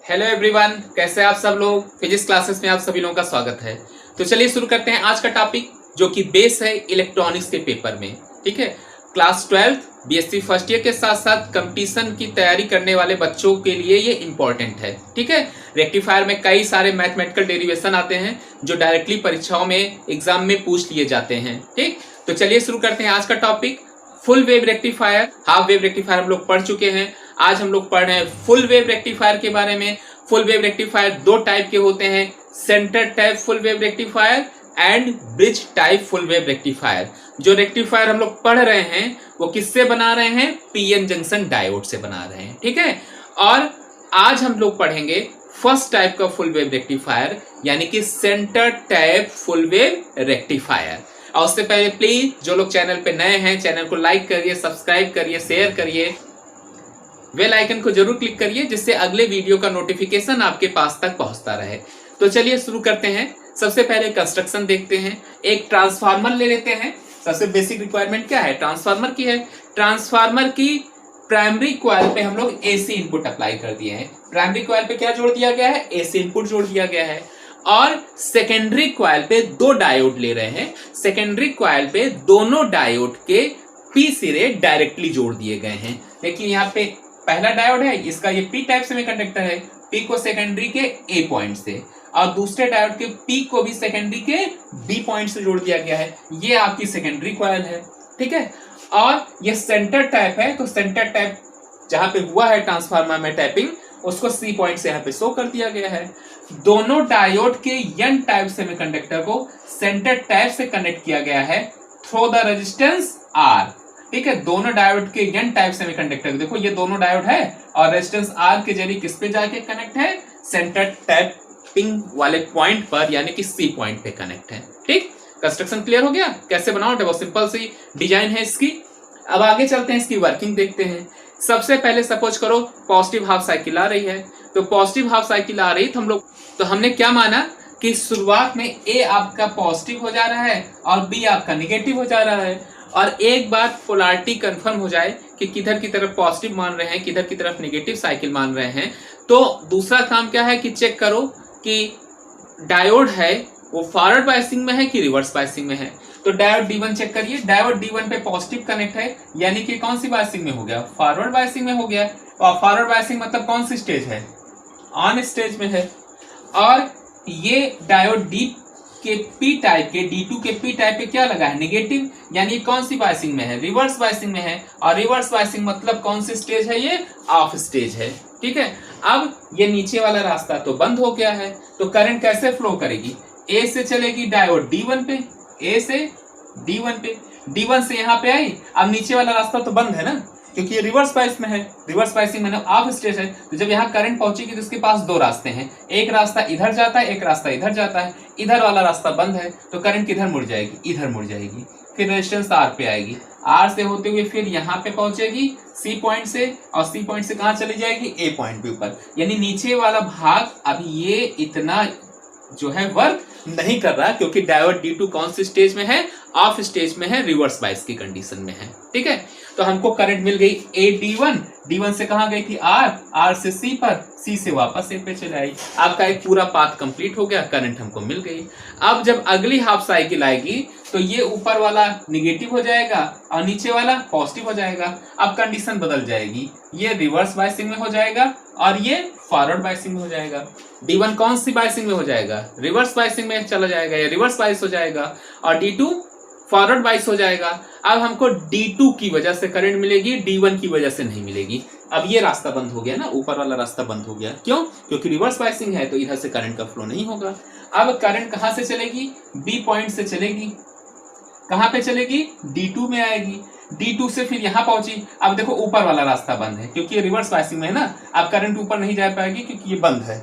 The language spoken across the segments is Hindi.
हेलो एवरीवन, कैसे हैं आप सब लोग। फिजिक्स क्लासेस में आप सभी लोगों का स्वागत है। तो चलिए शुरू करते हैं आज का टॉपिक, जो कि बेस है इलेक्ट्रॉनिक्स के पेपर में। ठीक है, क्लास 12 बीएससी फर्स्ट ईयर के साथ साथ कंपटीशन की तैयारी करने वाले बच्चों के लिए ये इंपॉर्टेंट है। ठीक है, रेक्टिफायर में कई सारे मैथमेटिकल डेरिवेशन आते हैं जो डायरेक्टली परीक्षाओं में एग्जाम में पूछ लिए जाते हैं। ठीक, तो चलिए शुरू करते हैं आज का topic. Full wave rectifier, half wave rectifier हम लोग पढ़ चुके हैं। आज हम लोग पढ़ रहे हैं फुल वेव रेक्टिफायर के बारे में। फुल वेव रेक्टिफायर दो टाइप के होते हैं, centre type full wave rectifier and bridge type full wave rectifier. जो रेक्टिफायर हम लोग पढ़ रहे हैं वो किससे बना रहे हैं? पीएन जंक्शन डायोड से बना रहे हैं। ठीक है, और आज हम लोग पढ़ेंगे फर्स्ट टाइप का फुल वेव रेक्टिफायर, यानी कि centre type full wave rectifier. और उससे पहले प्लीज जो लोग चैनल पे नए हैं, चैनल को लाइक करिए, सब्सक्राइब करिए, शेयर करिए, बेल आइकन को जरूर क्लिक करिए, जिससे अगले वीडियो का नोटिफिकेशन आपके पास तक पहुंचता रहे। तो चलिए शुरू करते हैं। सबसे पहले कंस्ट्रक्शन देखते हैं। एक ट्रांसफार्मर ले लेते हैं। सबसे बेसिक रिक्वायरमेंट क्या है? ट्रांसफार्मर की है। ट्रांसफार्मर की प्राइमरी कॉइल पे हम लोग एसी इनपुट अप्लाई कर दिए हैं। प्राइमरी कॉइल पे क्या जोड़ दिया गया है? एसी इनपुट जोड़ दिया गया है। और सेकेंडरी कॉइल पे दो डायोड ले रहे हैं। सेकेंडरी कॉइल पे दोनों डायोड के पी सिरे डायरेक्टली जोड़ दिए गए हैं। देखिए यहाँ पे पहला डायोड है, इसका ये पी टाइप सेमीकंडक्टर है। पी को सेकेंडरी के ए पॉइंट से और दूसरे डायोड के पी को भी सेकेंडरी के बी पॉइंट से जोड़ दिया गया है। ये आपकी सेकेंडरी कॉइल है। ठीक है, और ये सेंटर टाइप है, तो सेंटर टाइप जहां पे हुआ है ट्रांसफार्मर में टैपिंग, उसको सी पॉइंट से यहाँ पे शो कर दिया गया है। दोनों डायोड के एन टाइप सेमीकंडक्टर को सेंटर टाइप से कनेक्ट किया गया है थ्रू द रेजिस्टेंस आर। ठीक है, दोनों डायोड के एन टाइप सेमीकंडक्टर, देखो ये दोनों डायोड है और रेजिस्टेंस आर के जरिए किस पे जाके कनेक्ट है? सेंटर टैपिंग वाले पॉइंट पर, यानी कि सी पॉइंट पे कनेक्ट है। ठीक, कंस्ट्रक्शन क्लियर हो गया? कैसे बनावट है, बहुत सिंपल सी डिजाइन है इसकी। अब आगे चलते हैं, इसकी वर्किंग देखते हैं। सबसे पहले सपोज करो पॉजिटिव हाफ साइकिल आ रही है। तो पॉजिटिव हाफ साइकिल आ रही तो हमने क्या माना कि शुरुआत में ए आपका पॉजिटिव हो जा रहा है और बी आपका निगेटिव हो जा रहा है। और एक बार पोलैरिटी कंफर्म हो जाए कि किधर की तरफ पॉजिटिव मान रहे हैं, किधर की तरफ निगेटिव साइकिल मान रहे हैं, तो दूसरा काम क्या है कि चेक करो कि डायोड है वो फॉरवर्ड बायसिंग में है कि रिवर्स बायसिंग में है। तो डायोड D1 चेक करिए। डायोड D1 पे पॉजिटिव कनेक्ट है, यानी कि कौन सी बायसिंग में हो गया? फॉरवर्ड बायसिंग में हो गया। और फॉरवर्ड बायसिंग मतलब कौन सी स्टेज है? ऑन स्टेज में है। और ये डायोड डी के पी टाइप के D2 के पी टाइप पे क्या लगा है? नेगेटिव, यानी कौन सी बायसिंग में है? रिवर्स बायसिंग में है। और रिवर्स बायसिंग मतलब कौन सी स्टेज है? ये ऑफ स्टेज है। ठीक है, अब ये नीचे वाला रास्ता तो बंद हो गया है, तो करंट कैसे फ्लो करेगी? ए से चलेगी डायोड D1 पे, ए से D1 पे, D1 से यहाँ पे आई। अब नीचे वाला रास्ता तो बंद है ना, क्योंकि ये रिवर्स बायस में है। रिवर्स बायसिंग में ऑफ स्टेज है, तो जब यहाँ करंट पहुंचेगी तो इसके पास दो रास्ते हैं। एक रास्ता इधर जाता है, एक रास्ता इधर जाता है। इधर वाला रास्ता बंद है, तो करंट किधर मुड़ जाएगी? इधर मुड़ जाएगी। फिर रेजिस्टेंस आर पे आएगी, आर से होते हुए फिर यहाँ पे पहुंचेगी सी पॉइंट से, और सी पॉइंट से कहाँ चली जाएगी? ए पॉइंट के ऊपर। यानी नीचे वाला भाग अभी ये इतना जो है वर्क नहीं कर रहा, क्योंकि डायोड D2 कौन सी स्टेज में है? ऑफ स्टेज में है, रिवर्स बायस की कंडीशन में है। ठीक है, तो हमको करंट मिल गई ए D1 से कहां गई थी? आर से सी पर, सी से वापस ए पे चले आई। आपका एक पूरा पाथ कंप्लीट हो गया, करंट हमको मिल गई। अब जब अगली हाफ साइकिल आएगी तो ये ऊपर वाला निगेटिव हो जाएगा और नीचे वाला पॉजिटिव हो जाएगा। अब कंडीशन बदल जाएगी, ये रिवर्स बायसिंग में हो जाएगा और ये फॉरवर्ड बायसिंग में हो जाएगा। D1 कौन सी बायसिंग में हो जाएगा? रिवर्स बायसिंग में चला जाएगा, या रिवर्स बायस हो जाएगा। और D2 फॉरवर्ड बायस हो जाएगा। अब हमको D2 की वजह से करंट मिलेगी, D1 की वजह से नहीं मिलेगी। अब ये रास्ता बंद हो गया ना, ऊपर वाला रास्ता बंद हो गया। क्यों? क्योंकि रिवर्स बायसिंग है, तो इधर से करंट का फ्लो नहीं होगा। अब करंट कहां से चलेगी? बी पॉइंट से चलेगी। कहां पे चलेगी? D2 में आएगी। D2 से फिर यहां पहुंची। अब देखो ऊपर वाला रास्ता बंद है, क्योंकि ये रिवर्स बायसिंग में है ना। अब करंट ऊपर नहीं जा पाएगी क्योंकि ये बंद है।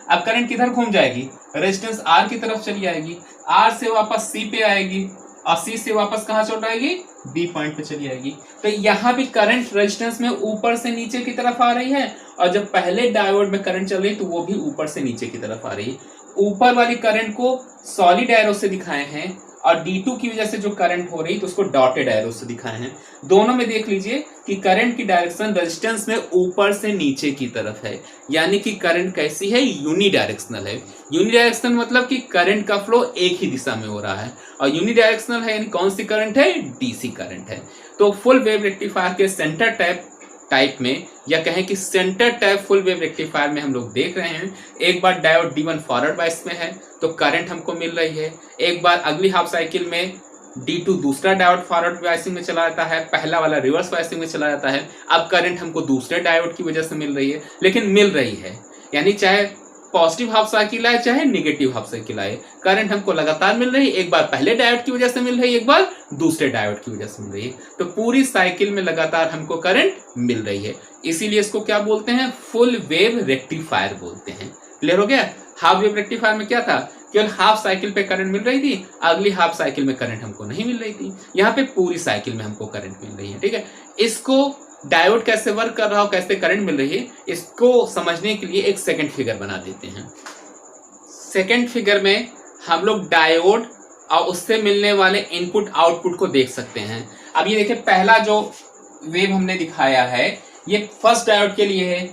अब करंट किधर घूम जाएगी? रेजिस्टेंस आर की तरफ चली आएगी। आर से वापस सी पे आएगी और सी से वापस कहां चल आएगी? बी पॉइंट पे चली आएगी। तो यहाँ भी करंट रेजिस्टेंस में ऊपर से नीचे की तरफ आ रही है, और जब पहले डायोड में करंट चल रही तो वो भी ऊपर से नीचे की तरफ आ रही है। ऊपर वाली करंट को सॉलिड एरो से दिखाए हैं और D2 की वजह से जो करंट हो रही तो उसको डॉटेड एरो से दिखाए हैं। दोनों में देख लीजिए कि करंट की डायरेक्शन रेजिस्टेंस में ऊपर से नीचे की तरफ है, यानी कि करंट कैसी है, यूनिडायरेक्शनल है। यूनिडायरेक्शनल मतलब कि करंट का फ्लो एक ही दिशा में हो रहा है, और यूनिडायरेक्शनल है यानी कौन सी करंट है, डीसी करंट है। तो फुल वेव रेक्टिफायर के सेंटर टाइप में, या कहें कि centre type full wave rectifier में हम लोग देख रहे हैं, एक बार डायोड D1 फॉरवर्ड बायस में है तो करंट हमको मिल रही है, एक बार अगली हाफ साइकिल में D2 दूसरा डायोड फॉरवर्ड बायसिंग में चला जाता है, पहला वाला रिवर्स बायसिंग में चला जाता है। अब करंट हमको दूसरे डायोड की वजह से मिल रही है, लेकिन मिल रही है, यानी चाहे पॉजिटिव हाफ साइकिल आए चाहे नेगेटिव हाफ साइकिल आए, करंट हमको लगातार मिल रही है। एक बार पहले डायोड की वजह से मिल रही है, एक बार दूसरे डायोड की वजह से मिल रही है, तो पूरी साइकिल में लगातार हमको करंट मिल रही है। इसीलिए इसको क्या बोलते हैं, फुल वेव रेक्टिफायर बोलते हैं। क्लियर हो गया। हाफ वेव रेक्टिफायर में क्या था, केवल हाफ साइकिल पे करंट मिल रही थी, अगली हाफ साइकिल में करंट हमको नहीं मिल रही थी। यहाँ पे पूरी साइकिल में हमको करंट मिल रही है। ठीक है, इसको डायोड कैसे वर्क कर रहा हो, कैसे करंट मिल रही है, इसको समझने के लिए एक सेकंड फिगर बना देते हैं। सेकंड फिगर में हम लोग डायोड और उससे मिलने वाले इनपुट आउटपुट को देख सकते हैं। अब ये देखिए, पहला जो वेव हमने दिखाया है ये फर्स्ट डायोड के लिए है,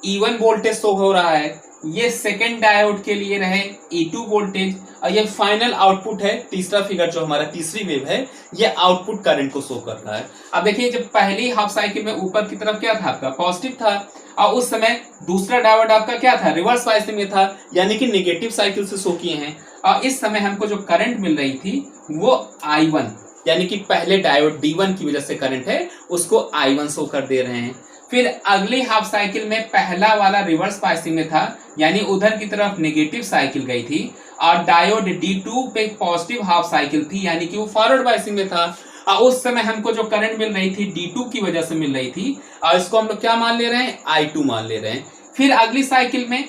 E1 वोल्टेज शो हो रहा है। ये सेकेंड डायोड के लिए रहे E2 वोल्टेज, और ये फाइनल आउटपुट है, तीसरा फिगर जो हमारा तीसरी वेव है, ये आउटपुट करंट को शो कर रहा है। अब देखिए, जब पहली हाफ साइकिल में ऊपर की तरफ क्या था, आपका पॉजिटिव था, और उस समय दूसरा डायोड आपका क्या था, रिवर्स बायसिंग में था, यानी कि नेगेटिव साइकिल से शो किए हैं। और इस समय हमको जो करंट मिल रही थी वो I1, यानी कि पहले डायोड D1 की वजह से करंट है, उसको I1 शो कर दे रहे हैं। फिर अगली हाफ साइकिल में पहला वाला रिवर्स बायसिंग में था, यानी उधर की तरफ नेगेटिव साइकिल गई थी, और डायोड D2 पे पॉजिटिव हाफ साइकिल थी, यानी कि वो फॉरवर्ड बायसिंग में था। और उस समय हमको जो करंट मिल रही थी D2 की वजह से मिल रही थी, और इसको हम लोग क्या मान ले रहे हैं, I2 मान ले रहे हैं। फिर अगली साइकिल में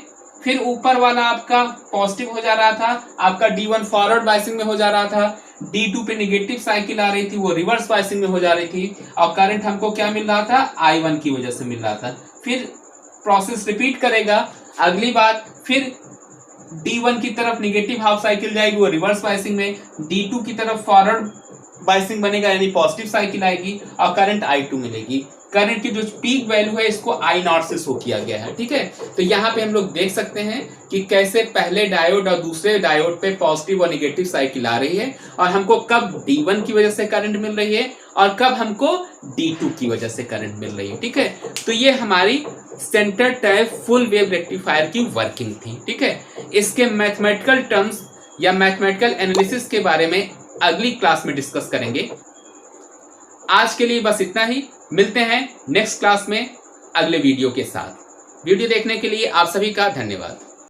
फिर ऊपर वाला आपका पॉजिटिव हो जा रहा था, आपका D1 फॉरवर्ड बायसिंग में हो जा रहा था, D2 पे नेगेटिव साइकिल आ रही थी, वो रिवर्स बायसिंग में हो जा रही थी, और करंट हमको क्या मिल रहा था, I1 की वजह से मिल रहा था। फिर प्रोसेस रिपीट करेगा, अगली बार फिर D1 की तरफ नेगेटिव हाफ साइकिल जाएगी, वो रिवर्स बायसिंग में, D2 की तरफ फॉरवर्ड बायसिंग बनेगा, यानी पॉजिटिव साइकिल आएगी, और करंट I2 मिलेगी। करंट की जो पीक वैल्यू है इसको I0 से शो किया गया है। ठीक है, तो यहाँ पे हम लोग देख सकते हैं कि कैसे पहले डायोड और दूसरे डायोड पे पॉजिटिव और नेगेटिव साइकिल आ रही है, और हमको कब D1 की वजह से करंट मिल रही है और कब हमको D2 की वजह से करंट मिल रही है। ठीक है, तो ये हमारी centre type full wave rectifier की वर्किंग थी। ठीक है, इसके मैथमेटिकल टर्म्स या मैथमेटिकल एनालिसिस के बारे में अगली क्लास में डिस्कस करेंगे। आज के लिए बस इतना ही, मिलते हैं नेक्स्ट क्लास में अगले वीडियो के साथ। वीडियो देखने के लिए आप सभी का धन्यवाद।